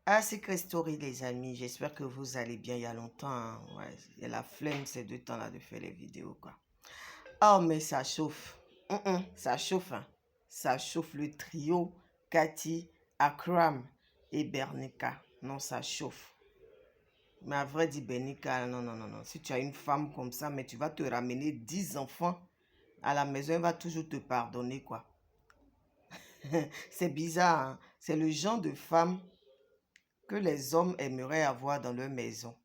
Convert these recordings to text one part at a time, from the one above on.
Ah, Secret Story, les amis. J'espère que vous allez bien. Il y a longtemps, hein. Ouais, il y a la flemme ces 2 temps-là de faire les vidéos, quoi. Oh, mais ça chauffe. Ça chauffe, hein. Ça chauffe le trio Cathy, Akram et Bernica. Non, ça chauffe. Mais à vrai dire, Bernica, non, non, non, non. Si tu as une femme comme ça, mais tu vas te ramener 10 enfants à la maison, elle va toujours te pardonner, quoi. C'est bizarre, hein. C'est le genre de femme que les hommes aimeraient avoir dans leur maison.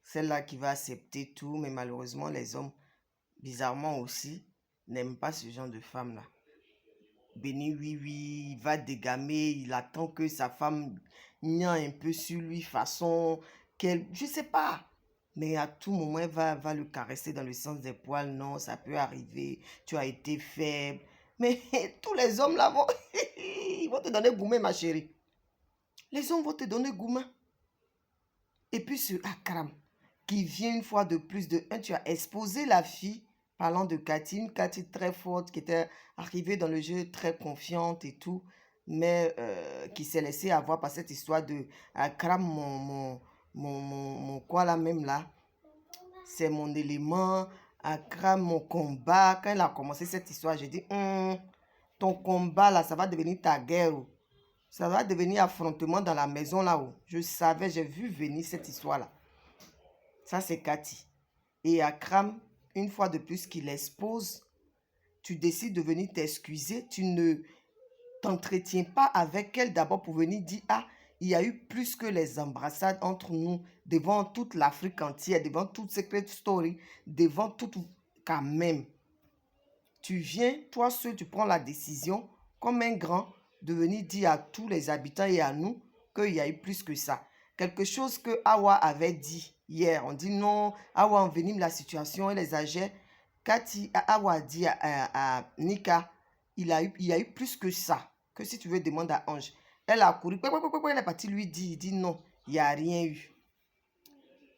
Celle-là qui va accepter tout, mais malheureusement, les hommes, bizarrement aussi, n'aiment pas ce genre de femme-là. Béni, oui, oui, il va dégamer, il attend que sa femme nia un peu sur lui, façon qu'elle, je sais pas. Mais à tout moment, elle va le caresser dans le sens des poils. Non, ça peut arriver, tu as été faible. Mais tous les hommes là vont, ils vont te donner gourmet, ma chérie. Les hommes vont te donner gourmet. Et puis ce Akram, qui vient une fois de plus de un, tu as exposé la fille, parlant de Cathy, une Cathy très forte, qui était arrivée dans le jeu très confiante et tout, mais qui s'est laissée avoir par cette histoire de Akram, mon quoi là même là, c'est mon élément, Akram, mon combat. Quand elle a commencé cette histoire, j'ai dit, ton combat là, ça va devenir ta guerre. Ça va devenir affrontement dans la maison là-haut. Je savais, j'ai vu venir cette histoire-là. Ça, c'est Cathy. Et Akram, une fois de plus qu'il expose, tu décides de venir t'excuser. Tu ne t'entretiens pas avec elle d'abord pour venir dire, ah, il y a eu plus que les embrassades entre nous, devant toute l'Afrique entière, devant toute Secret Story, devant tout, quand même. Tu viens, toi seul, tu prends la décision, comme un grand, de venir dire à tous les habitants et à nous qu'il y a eu plus que ça. Quelque chose que Awa avait dit hier. On dit non, Awa envenime la situation et les âgés. Cathy, Awa a dit à Nika, il y a eu plus que ça. Que si tu veux, demande à Ange. Elle a couru, elle est partie lui dire, il dit non, il n'y a rien eu.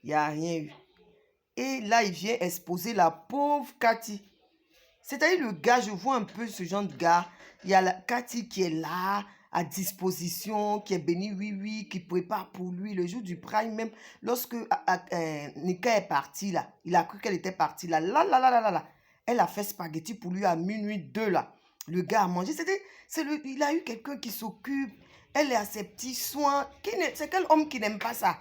Il n'y a rien eu. Et là, il vient exposer la pauvre Cathy. C'est-à-dire le gars, je vois un peu ce genre de gars. Il y a la Cathy qui est là, à disposition, qui est béni, oui, oui, qui prépare pour lui le jour du prime même. Lorsque Nika est partie là, il a cru qu'elle était partie là. Elle a fait spaghetti pour lui à minuit 2 là. Le gars a mangé. Il a eu quelqu'un qui s'occupe. Elle est à ses petits soins. C'est quel homme qui n'aime pas ça?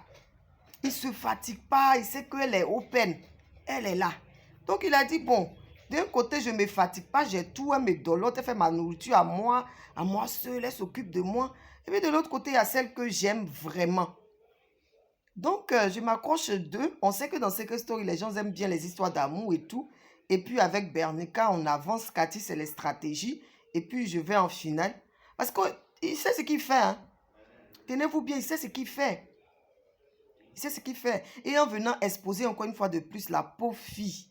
Il ne se fatigue pas. Il sait qu'elle est open. Elle est là. Donc il a dit, bon, d'un côté, je ne me fatigue pas, j'ai tout, elle me donne, l'autre, elle fait ma nourriture à moi seule, elle s'occupe de moi. Et puis de l'autre côté, il y a celle que j'aime vraiment. Donc, je m'accroche d'eux. On sait que dans Secret Story, les gens aiment bien les histoires d'amour et tout. Et puis avec Bernica, on avance. Cathy, c'est les stratégies. Et puis je vais en finale. Parce qu'il sait ce qu'il fait. Hein. Tenez-vous bien, il sait ce qu'il fait. Il sait ce qu'il fait. Et en venant exposer encore une fois de plus la pauvre fille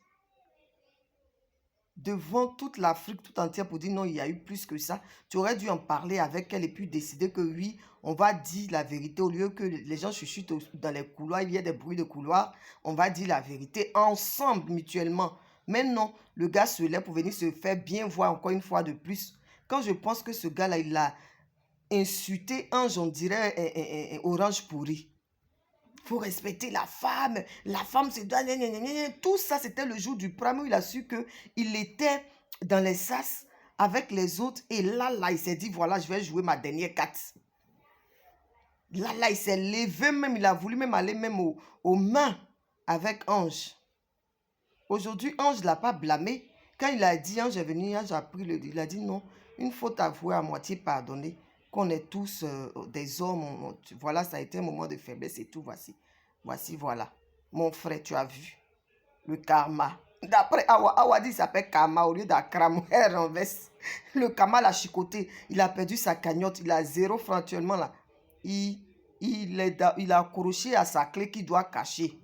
devant toute l'Afrique tout entière pour dire non, il y a eu plus que ça. Tu aurais dû en parler avec elle et puis décider que oui, on va dire la vérité au lieu que les gens chuchotent dans les couloirs, il y a des bruits de couloir, on va dire la vérité ensemble, mutuellement. Mais non, le gars se lève pour venir se faire bien voir encore une fois de plus. Quand je pense que ce gars-là, il a insulté Ange, on dirait un orange pourri. Faut respecter la femme. La femme, c'est... Tout ça, c'était le jour du prime où il a su qu'il était dans les sas avec les autres. Et là, il s'est dit, voilà, je vais jouer ma dernière carte. Là, il s'est levé même. Il a voulu même aller même aux mains avec Ange. Aujourd'hui, Ange ne l'a pas blâmé. Quand il a dit, Ange est venu, Ange a pris il a dit non, une faute avouée à moitié pardonnée. Qu'on est tous des hommes. Voilà, ça a été un moment de faiblesse et tout, voici. Voici, voilà. Mon frère, tu as vu. Le karma. D'après Awa dit, il s'appelle karma au lieu d'Akram. Elle renverse. Le karma l'a chicoté. Il a perdu sa cagnotte. Il a 0 francs actuellement là. Il a accroché à sa clé qu'il doit cacher.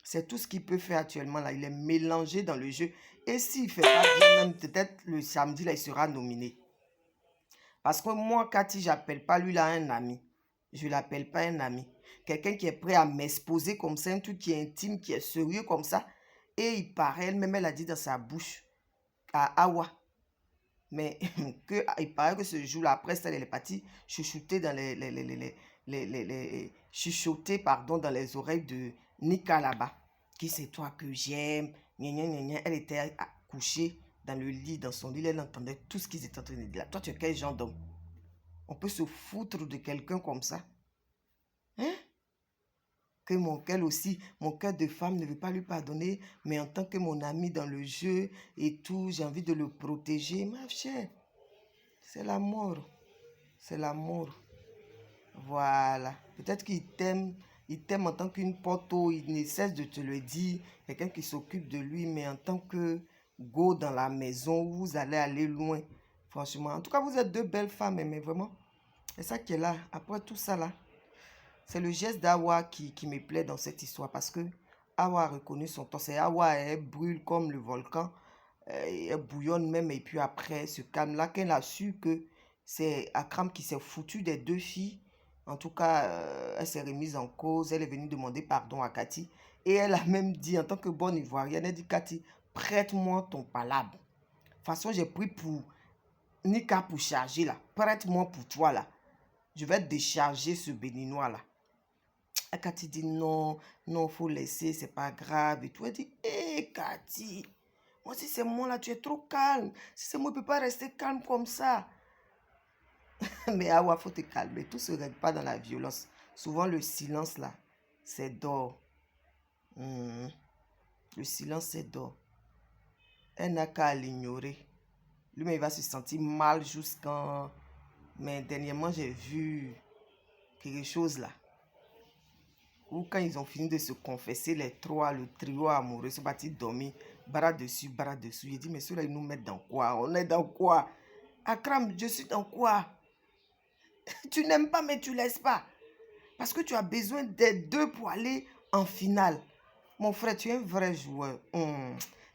C'est tout ce qu'il peut faire actuellement là. Il est mélangé dans le jeu. Et s'il ne fait pas bien, même peut-être le samedi là, il sera nominé. Parce que moi, Cathy, je n'appelle pas lui là un ami. Je ne l'appelle pas un ami. Quelqu'un qui est prêt à m'exposer comme ça, un truc qui est intime, qui est sérieux comme ça. Et il paraît, elle-même, elle a dit dans sa bouche à Awa. Mais il paraît que ce jour-là, après ça, elle est partie chouchouter dans chuchoter, pardon, dans les oreilles de Nika là-bas. Qui c'est toi que j'aime? Gna, gna, gna, gna. Elle était couchée dans le lit, dans son lit, elle entendait tout ce qu'ils étaient en train de dire là. Toi, tu es quel genre d'homme? On peut se foutre de quelqu'un comme ça? Hein? Que qu'elle aussi, mon cœur de femme ne veut pas lui pardonner, mais en tant que mon ami dans le jeu et tout, j'ai envie de le protéger. Ma chère, c'est l'amour. C'est l'amour. Voilà. Peut-être il t'aime en tant qu'une poteau, il ne cesse de te le dire. Quelqu'un qui s'occupe de lui, mais en tant que go dans la maison, vous allez aller loin. Franchement. En tout cas, vous êtes deux belles femmes, mais vraiment. C'est ça qui est là. Après tout ça là. C'est le geste d'Awa qui me plaît dans cette histoire parce que Awa a reconnu son tort. C'est Awa, elle brûle comme le volcan, elle bouillonne même et puis après elle se calme. Là, qu'elle a su que c'est Akram qui s'est foutu des deux filles. En tout cas, elle s'est remise en cause. Elle est venue demander pardon à Cathy. Et elle a même dit, en tant que bonne ivoirienne, elle dit, Cathy, prête-moi ton palabre. De toute façon, j'ai pris pour Nika pour charger là. Prête-moi pour toi là. Je vais décharger ce béninois là. Et Cathy dit non, non, faut laisser, c'est pas grave et tout. Elle dit, hé Cathy, moi si c'est moi là, tu es trop calme. Si c'est moi, je peux pas rester calme comme ça. Mais Awa, faut te calmer. Tout se règle pas dans la violence. Souvent le silence là, c'est d'or. Le silence c'est d'or. Elle n'a qu'à l'ignorer. Lui-même il va se sentir mal jusqu'en... Mais dernièrement j'ai vu quelque chose là. Ou quand ils ont fini de se confesser, les trois, le trio amoureux, sont partis dormir, bras dessus, bras dessous. Il dit, mais ceux-là, ils nous mettent dans quoi? On est dans quoi? Akram, je suis dans quoi? Tu n'aimes pas, mais tu laisses pas. Parce que tu as besoin des deux pour aller en finale. Mon frère, tu es un vrai joueur.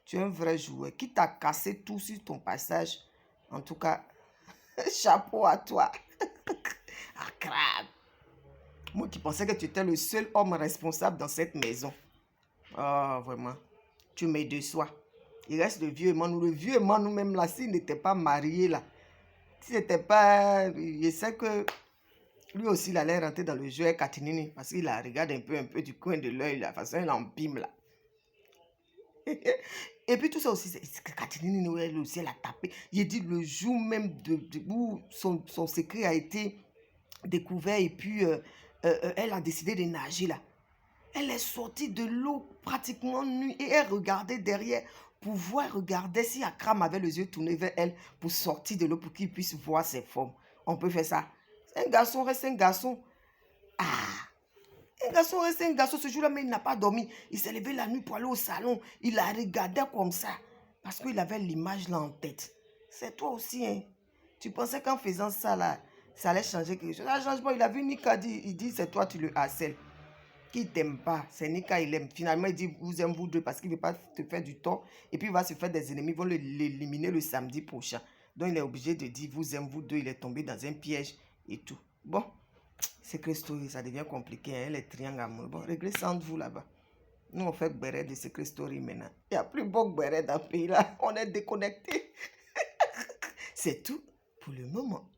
Tu es un vrai joueur. Qui t'a cassé tout sur ton passage. En tout cas, chapeau à toi. Akram. Moi qui pensais que tu étais le seul homme responsable dans cette maison. Oh, vraiment. Tu me déçois. Il reste le vieux Emmanuel. Le vieux Emmanuel même là, s'il n'était pas marié là, s'il n'était pas... Je sais que lui aussi, il allait rentrer dans le jeu avec Katinini parce qu'il la regarde un peu du coin de l'œil, la façon il empime là. Et puis tout ça aussi, c'est que Katinini, elle aussi, elle a tapé. Il dit le jour même où son secret a été découvert et puis elle a décidé de nager là. Elle est sortie de l'eau pratiquement nue et elle regardait derrière pour voir, regarder si Akram avait les yeux tournés vers elle pour sortir de l'eau pour qu'il puisse voir ses formes. On peut faire ça. Un garçon reste un garçon. Ah, un garçon reste un garçon. Ce jour-là, mais il n'a pas dormi. Il s'est levé la nuit pour aller au salon. Il a regardé comme ça parce qu'il avait l'image là en tête. C'est toi aussi, hein. Tu pensais qu'en faisant ça là, ça allait changer quelque chose. Ça ne change pas. Il a vu Nika dire, il dit c'est toi, tu le harcèles. Qui t'aime pas, c'est Nika, il aime. Finalement, il dit vous aimez vous deux parce qu'il ne veut pas te faire du tort. Et puis, il va se faire des ennemis, ils vont l'éliminer le samedi prochain. Donc, il est obligé de dire vous aimez vous deux, il est tombé dans un piège et tout. Bon, Secret Story, ça devient compliqué, hein, les triangles amoureux. Bon, réglez ça entre vous là-bas. Nous, on fait béret de Secret Story maintenant. Il n'y a plus beau béret dans le pays là. On est déconnecté. C'est tout pour le moment.